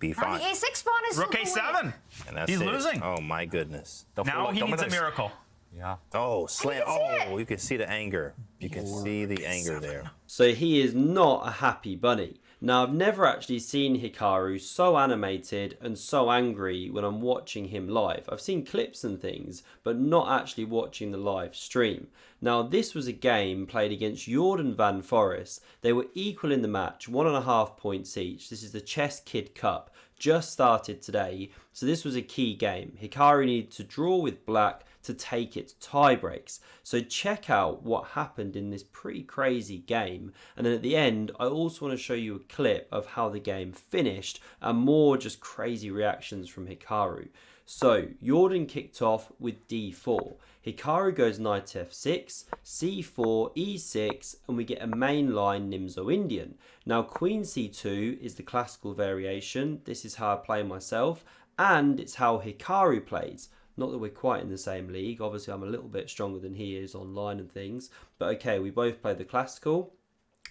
B5. Now the A6 pawn is Rook super A7. weird. And that's He's it. losing. Oh, my goodness. Now he needs a miracle. Yeah. Oh, slam. can see Oh, you can see the anger. You can see the anger there. So he is not a happy bunny. Now I've never actually seen Hikaru so animated and so angry when I'm watching him live. I've seen clips and things, but not actually watching the live stream. Now this was a game played against Jorden van Foreest. They were equal in the match, 1.5 points each. This is the Chess Kid Cup, just started today. So this was a key game. Hikaru needed to draw with black to take it to tie breaks. So check out what happened in this pretty crazy game. And then at the end, I also want to show you a clip of how the game finished and more just crazy reactions from Hikaru. So Jorden kicked off with d4. Hikaru goes knight f6, c4, e6, and we get a main line Nimzo Indian. Now queen c2 is the classical variation. This is how I play myself, and it's how Hikaru plays. Not that we're quite in the same league. Obviously, I'm a little bit stronger than he is online and things. But okay, we both play the classical.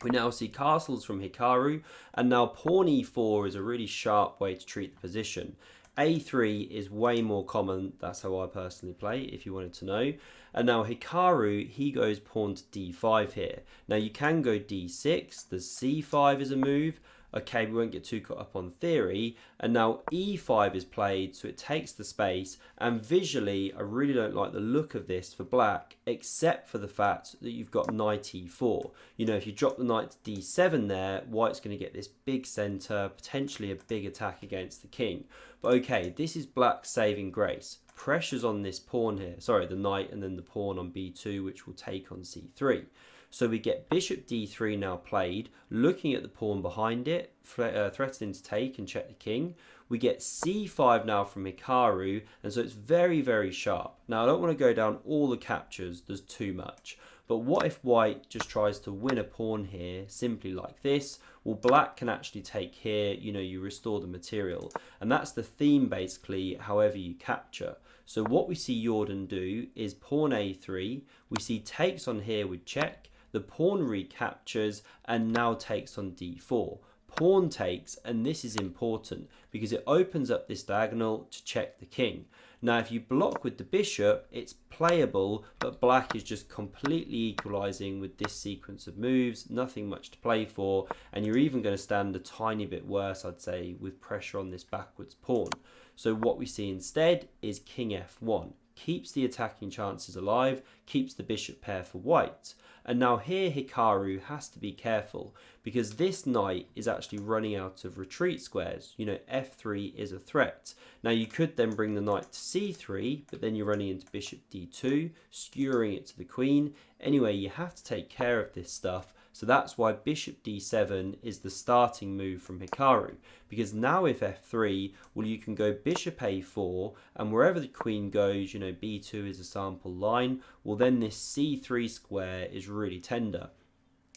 We now see castles from Hikaru. And now pawn e4 is a really sharp way to treat the position. A3 is way more common. That's how I personally play, if you wanted to know. And now Hikaru, he goes pawn to d5 here. Now you can go d6. The c5 is a move. Okay, we won't get too caught up on theory. And now e5 is played, so it takes the space. And visually, I really don't like the look of this for black, except for the fact that you've got knight e4. You know, if you drop the knight to d7 there, white's going to get this big centre, potentially a big attack against the king. But okay, this is black's saving grace. Pressure's on this pawn here. Sorry, the knight and then the pawn on b2, which will take on c3. So we get bishop d3 now played, looking at the pawn behind it, threatening to take and check the king. We get c5 now from Hikaru, and so it's very, very sharp. Now I don't want to go down all the captures, there's too much. But what if white just tries to win a pawn here, simply like this? Well, black can actually take here, you know, you restore the material. And that's the theme basically, however you capture. So what we see Jorden do is pawn a3, we see takes on here with check, the pawn recaptures and now takes on d4. Pawn takes, and this is important because it opens up this diagonal to check the king. Now if you block with the bishop, it's playable, but black is just completely equalizing with this sequence of moves, nothing much to play for, and you're even going to stand a tiny bit worse, I'd say, with pressure on this backwards pawn. So what we see instead is king f1. Keeps the attacking chances alive, keeps the bishop pair for white. And now here Hikaru has to be careful because this knight is actually running out of retreat squares. You know, f3 is a threat. Now you could then bring the knight to c3, but then you're running into bishop d2, skewering it to the queen. Anyway, you have to take care of this stuff. So that's why bishop d7 is the starting move from Hikaru. Because now if f3, well, you can go bishop a4, and wherever the queen goes, you know, b2 is a sample line, well then this c3 square is really tender.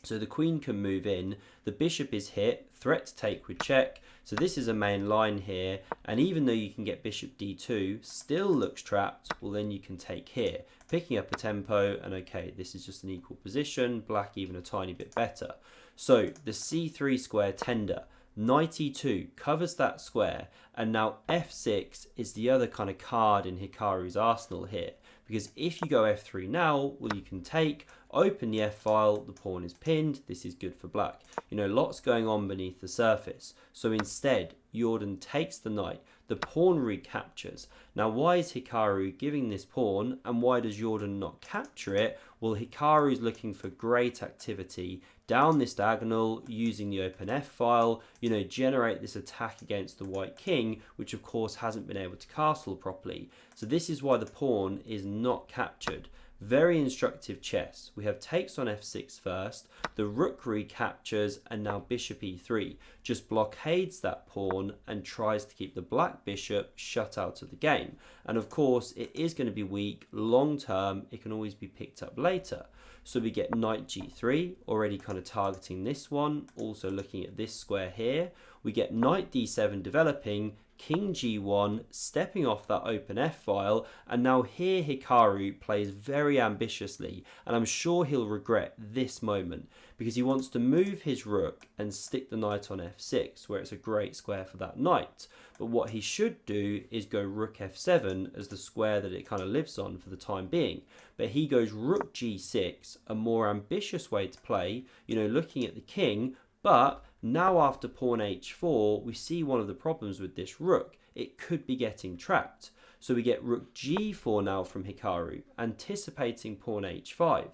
So the queen can move in, the bishop is hit, threat to take with check, so this is a main line here, and even though you can get bishop d2, still looks trapped, well then you can take here, picking up a tempo, and okay, this is just an equal position, black even a tiny bit better. So the c3 square tender, knight e2 covers that square, and now f6 is the other kind of card in Hikaru's arsenal here, because if you go f3 now, well you can take, open the f-file, the pawn is pinned, this is good for black. You know, lots going on beneath the surface. So instead, Jorden takes the knight, the pawn recaptures. Now why is Hikaru giving this pawn, and why does Jorden not capture it? Well, Hikaru is looking for great activity down this diagonal using the open f-file, you know, generate this attack against the white king, which of course hasn't been able to castle properly. So this is why the pawn is not captured. Very instructive chess. We have takes on f6 first, the rook recaptures, and now bishop e3 just blockades that pawn and tries to keep the black bishop shut out of the game. And of course, it is going to be weak long term. It can always be picked up later. So we get knight g3, already kind of targeting this one, also looking at this square here. We get knight d7 developing, king g1, stepping off that open f-file, and now here Hikaru plays very ambitiously, and I'm sure he'll regret this moment, because he wants to move his rook and stick the knight on f6, where it's a great square for that knight. But what he should do is go rook f7 as the square that it kind of lives on for the time being. But he goes rook g6, a more ambitious way to play, looking at the king. But now after pawn h4, we see one of the problems with this rook. It could be getting trapped. So we get rook g4 now from Hikaru, anticipating pawn h5.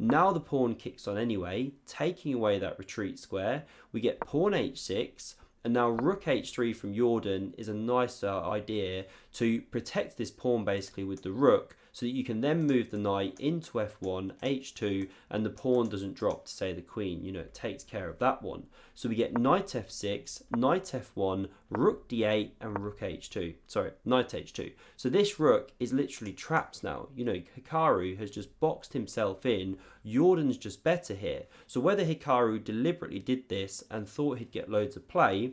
Now the pawn kicks on anyway, taking away that retreat square. We get pawn h6, and now rook h3 from Jorden is a nice idea to protect this pawn basically with the rook, so that you can then move the knight into f1, h2, and the pawn doesn't drop to say the queen. It takes care of that one. So we get knight f6, knight f1, rook d8, and rook h2. Sorry, knight h2. So this rook is literally trapped now. Hikaru has just boxed himself in. Jordan's just better here. So whether Hikaru deliberately did this and thought he'd get loads of play,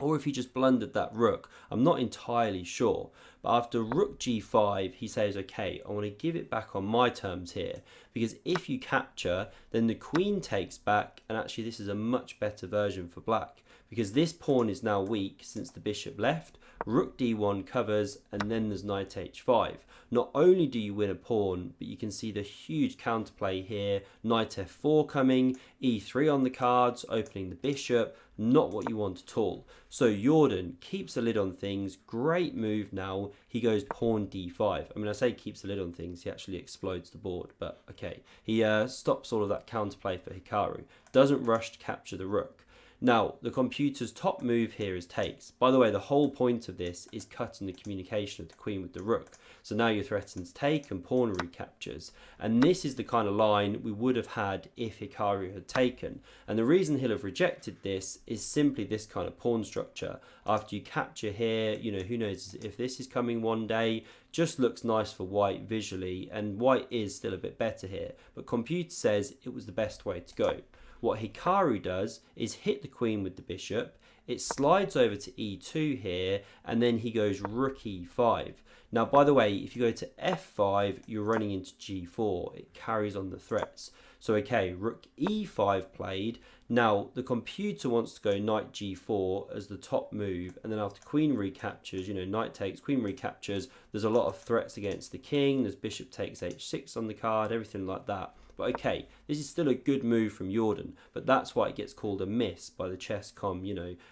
or if he just blundered that rook, I'm not entirely sure. But after rook g5, he says, okay, I want to give it back on my terms here, because if you capture, then the queen takes back, and actually this is a much better version for black, because this pawn is now weak since the bishop left. Rook d1 covers, and then there's knight h5. Not only do you win a pawn, but you can see the huge counterplay here. Knight f4 coming, e3 on the cards, opening the bishop. Not what you want at all. So Jorden keeps a lid on things. Great move now. He goes pawn d5. I mean, I say keeps a lid on things. He actually explodes the board. But okay. He stops all of that counterplay for Hikaru. Doesn't rush to capture the rook. Now, the computer's top move here is takes. By the way, the whole point of this is cutting the communication of the queen with the rook. So now you're threatened to take and pawn recaptures. And this is the kind of line we would have had if Hikaru had taken. And the reason he'll have rejected this is simply this kind of pawn structure. After you capture here, who knows if this is coming one day. Just looks nice for white visually, and white is still a bit better here. But computer says it was the best way to go. What Hikaru does is hit the queen with the bishop. It slides over to e2 here, and then he goes rook e5. Now, by the way, if you go to f5, you're running into g4. It carries on the threats. So, okay, rook e5 played. Now, the computer wants to go knight g4 as the top move, and then after queen recaptures, knight takes, queen recaptures, there's a lot of threats against the king. There's bishop takes h6 on the card, everything like that. But okay, this is still a good move from Jorden, but that's why it gets called a miss by the Chess.com,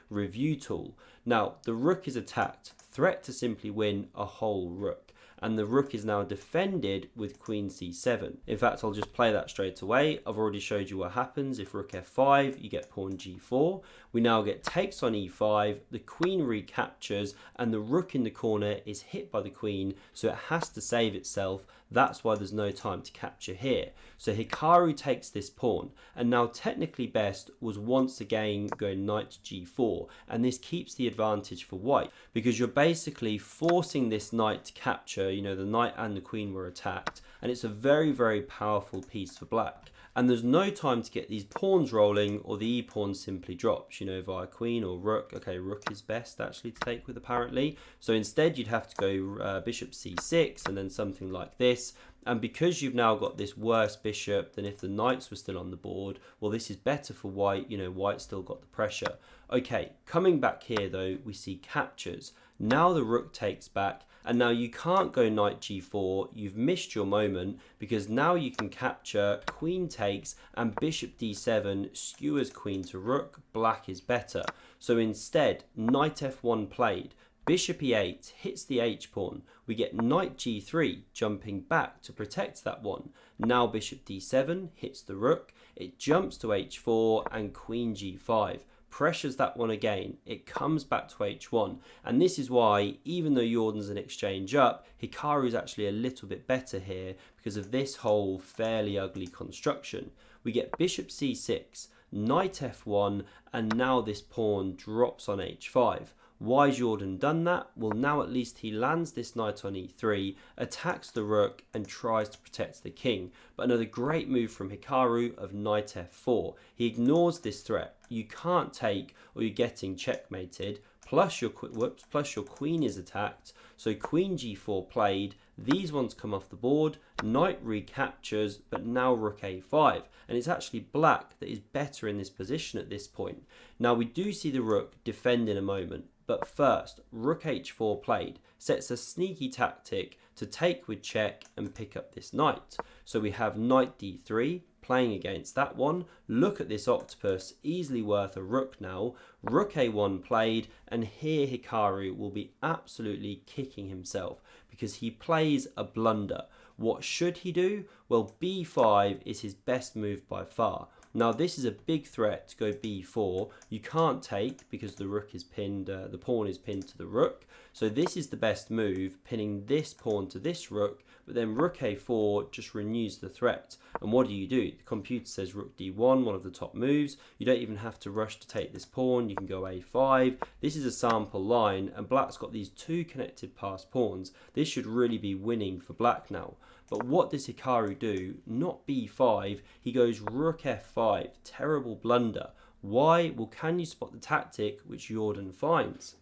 review tool. Now, the rook is attacked, threat to simply win a whole rook. And the rook is now defended with queen c7. In fact, I'll just play that straight away. I've already showed you what happens. If rook f5, you get pawn g4. We now get takes on e5, the queen recaptures, and the rook in the corner is hit by the queen, so it has to save itself. That's why there's no time to capture here. So Hikaru takes this pawn, and now technically best was once again going knight g4, and this keeps the advantage for white, because you're basically forcing this knight to capture. The knight and the queen were attacked, and it's a very, very powerful piece for black. And there's no time to get these pawns rolling, or the e-pawn simply drops, via queen or rook. Okay, rook is best actually to take with apparently. So instead you'd have to go bishop c6 and then something like this. And because you've now got this worse bishop than if the knights were still on the board, well, this is better for white. White still got the pressure. Okay, coming back here though, we see captures. Now the rook takes back, and now you can't go knight g4. You've missed your moment, because now you can capture, queen takes, and bishop d7 skewers queen to rook. Black is better. So instead, knight f1 played. Bishop e8 hits the h-pawn. We get knight g3 jumping back to protect that one. Now bishop d7 hits the rook. It jumps to h4 and queen g5. Pressures that one again. It comes back to h1. And this is why, even though Jordan's an exchange up, Hikaru's actually a little bit better here because of this whole fairly ugly construction. We get bishop c6, knight f1, and now this pawn drops on h5. Why has Jorden done that? Well, now at least he lands this knight on e3, attacks the rook, and tries to protect the king. But another great move from Hikaru of knight f4. He ignores this threat. You can't take, or you're getting checkmated. Plus your queen is attacked. So queen g4 played, these ones come off the board, knight recaptures, but now rook a5. And it's actually black that is better in this position at this point. Now we do see the rook defend in a moment, but first, rook h4 played, sets a sneaky tactic to take with check and pick up this knight. So we have knight d3, playing against that one. Look at this octopus, easily worth a rook now. Rook a1 played, and here Hikaru will be absolutely kicking himself because he plays a blunder. What should he do? Well, b5 is his best move by far. Now this is a big threat to go b4. You can't take because the rook is pinned, the pawn is pinned to the rook. So this is the best move, pinning this pawn to this rook, but then rook a4 just renews the threat. And what do? The computer says rook d1, one of the top moves. You don't even have to rush to take this pawn. You can go a5. This is a sample line, and black's got these two connected passed pawns. This should really be winning for black now. But what does Hikaru do? Not b5, he goes rook f5. Terrible blunder. Why? Well, can you spot the tactic which Jorden finds?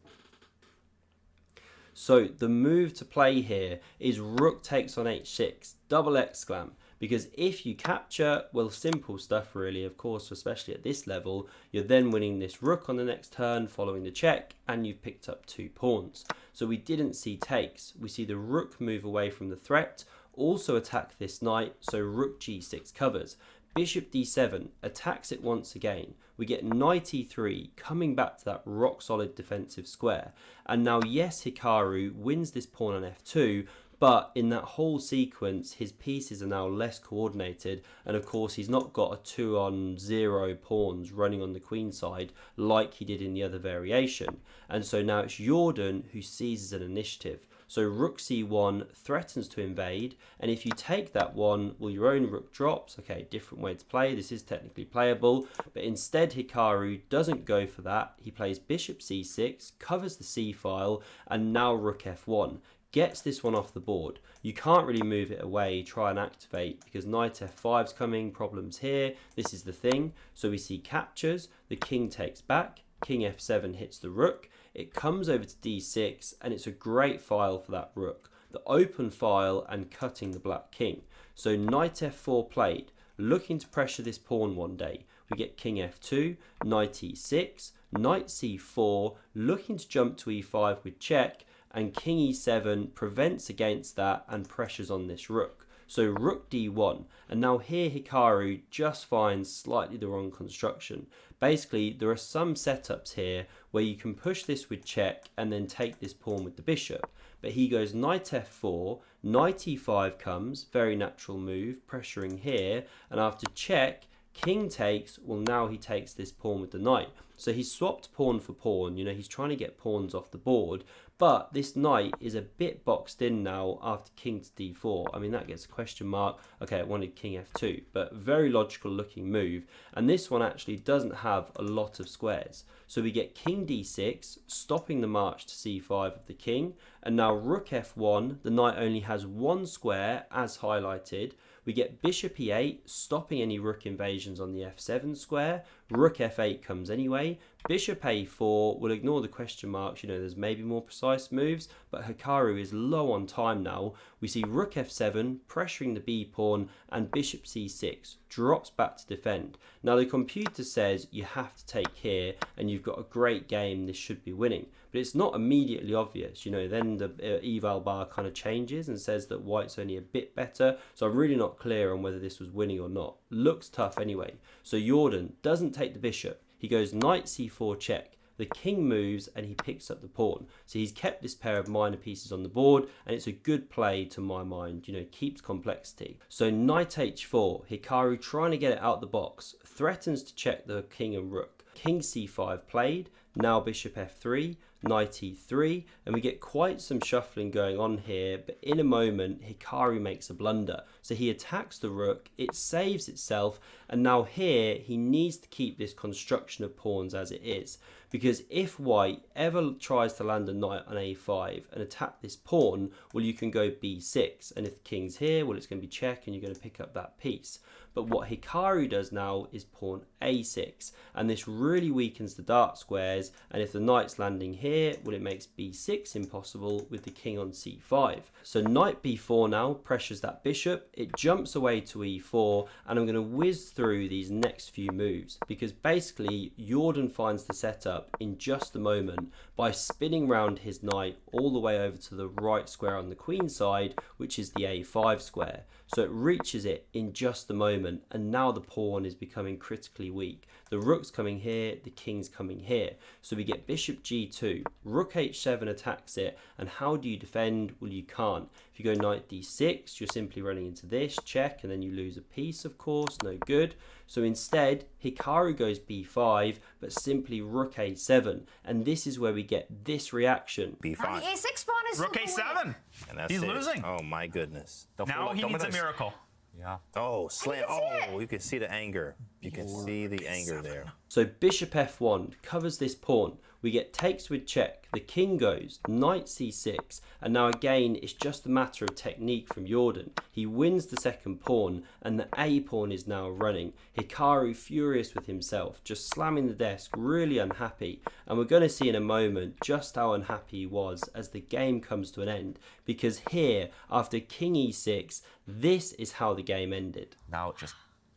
So the move to play here is rook takes on h6, double exclam. Because if you capture, well, simple stuff really, of course, especially at this level, you're then winning this rook on the next turn following the check, and you've picked up 2 pawns. So we didn't see takes. We see the rook move away from the threat, also attack this knight, so rook g6 covers. Bishop d7 attacks it once again. We get knight e3 coming back to that rock solid defensive square. And now yes, Hikaru wins this pawn on f2, but in that whole sequence his pieces are now less coordinated, and of course he's not got a 2-on-0 pawns running on the queen side like he did in the other variation. And so now it's Jorden who seizes an initiative. So rook c1 threatens to invade, and if you take that one, well, your own rook drops. Okay, different way to play. This is technically playable, but instead Hikaru doesn't go for that. He plays bishop c6, covers the c file, and now rook f1. Gets this one off the board. You can't really move it away, try and activate, because knight f5's coming, problems here. This is the thing. So we see captures, the king takes back, king f7 hits the rook, it comes over to d6, and it's a great file for that rook. The open file and cutting the black king. So knight f4 played, looking to pressure this pawn one day. We get king f2, knight e6, knight c4, looking to jump to e5 with check, and king e7 prevents against that and pressures on this rook. So rook d1, and now here Hikaru just finds slightly the wrong construction. Basically, there are some setups here where you can push this with check and then take this pawn with the bishop. But he goes knight f4, knight e5 comes, very natural move, pressuring here, and after check, king takes, well, now he takes this pawn with the knight. So he's swapped pawn for pawn, he's trying to get pawns off the board, but this knight is a bit boxed in now after king to d4. I mean, that gets a question mark. Okay, I wanted king f2, but very logical looking move. And this one actually doesn't have a lot of squares. So we get king d6, stopping the march to c5 of the king, and now rook f1, the knight only has 1 square as highlighted. We get bishop e8, stopping any rook invasions on the f7 square. Rook f8 comes anyway. Bishop a4, we'll ignore the question marks, there's maybe more precise moves, but Hikaru is low on time now. We see rook f7, pressuring the b pawn, and bishop c6, drops back to defend. Now the computer says you have to take here, and you've got a great game, this should be winning. But it's not immediately obvious, then the eval bar kind of changes and says that white's only a bit better, so I'm really not clear on whether this was winning or not. Looks tough anyway. So Jorden doesn't take the bishop. He goes knight c4 check. The king moves and he picks up the pawn. So he's kept this pair of minor pieces on the board, and it's a good play to my mind, keeps complexity. So knight h4, Hikaru trying to get it out the box, threatens to check the king and rook. King c5 played, now bishop f3, knight e3, and we get quite some shuffling going on here, but in a moment Hikaru makes a blunder. So he attacks the rook, it saves itself, and now here he needs to keep this construction of pawns as it is, because if white ever tries to land a knight on a5 and attack this pawn, well, you can go b6, and if the king's here, well, it's going to be check and you're going to pick up that piece. but what Hikaru does now is pawn a6, and this really weakens the dark squares, and if the knight's landing here, well, it makes b6 impossible with the king on c5. So knight b4 now pressures that bishop, it jumps away to e4, and I'm going to whiz through these next few moves, because basically Jorden finds the setup in just a moment by spinning round his knight all the way over to the right square on the queen side, which is the a5 square. So it reaches it in just a moment, and now the pawn is becoming critically weak. The rook's coming here, the king's coming here. So we get bishop g2, rook h7 attacks it, and how do you defend? Well, you can't. If you go knight d6, you're simply running into this, check, and then you lose a piece, of course, no good. So instead, Hikaru goes b5, but simply rook a7, and this is where we get this reaction. B5. Now the a6 pawn is Rook a7. And that's He's it. losing. Oh my goodness. Now he needs a miracle. Yeah. Oh, slam. can see Oh, you can see the anger. You can see the anger there. So bishop f1 covers this pawn. We get takes with check, the king goes, knight c6, and now again it's just a matter of technique from Jorden. He wins the second pawn, and the a pawn is now running. Hikaru furious with himself, just slamming the desk, really unhappy, and we're going to see in a moment just how unhappy he was as the game comes to an end, because here, after king e6, this is how the game ended. Now just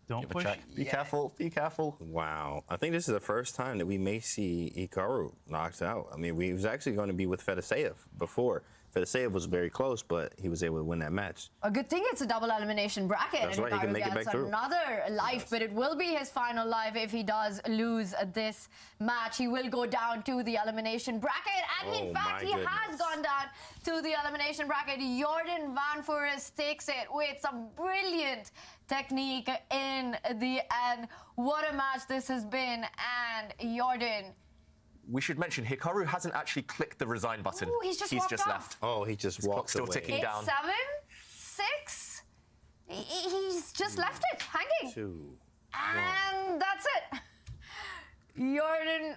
Don't give a push. check. Be careful. Be careful. Wow. I think this is the first time that we may see Hikaru knocked out. I mean, we was actually going to be with Decisive before. Decisive was very close, but he was able to win that match. a good thing it's a double elimination bracket. That's and right, he can Hikaru make it gets back through. another life, but it will be his final life if he does lose this match. He will go down to the elimination bracket, and Oh, in fact, my he has goodness. gone down to the elimination bracket. Jorden van Foreest takes it with some brilliant technique in the end. What a match this has been, and Jorden. We should mention Hikaru hasn't actually clicked the resign button. Ooh, he's just walked off. left. Oh, he just walked still away. ticking. It's Down. 7, 6. He's just left it hanging. 2. And that's it. Jorden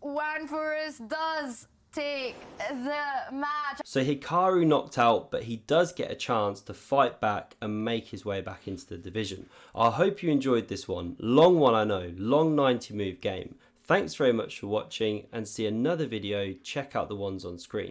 van Foreest does take the match. So Hikaru knocked out, but he does get a chance to fight back and make his way back into the division. I hope you enjoyed this one. Long one, I know. Long 90 move game. Thanks very much for watching, and see another video. Check out the ones on screen.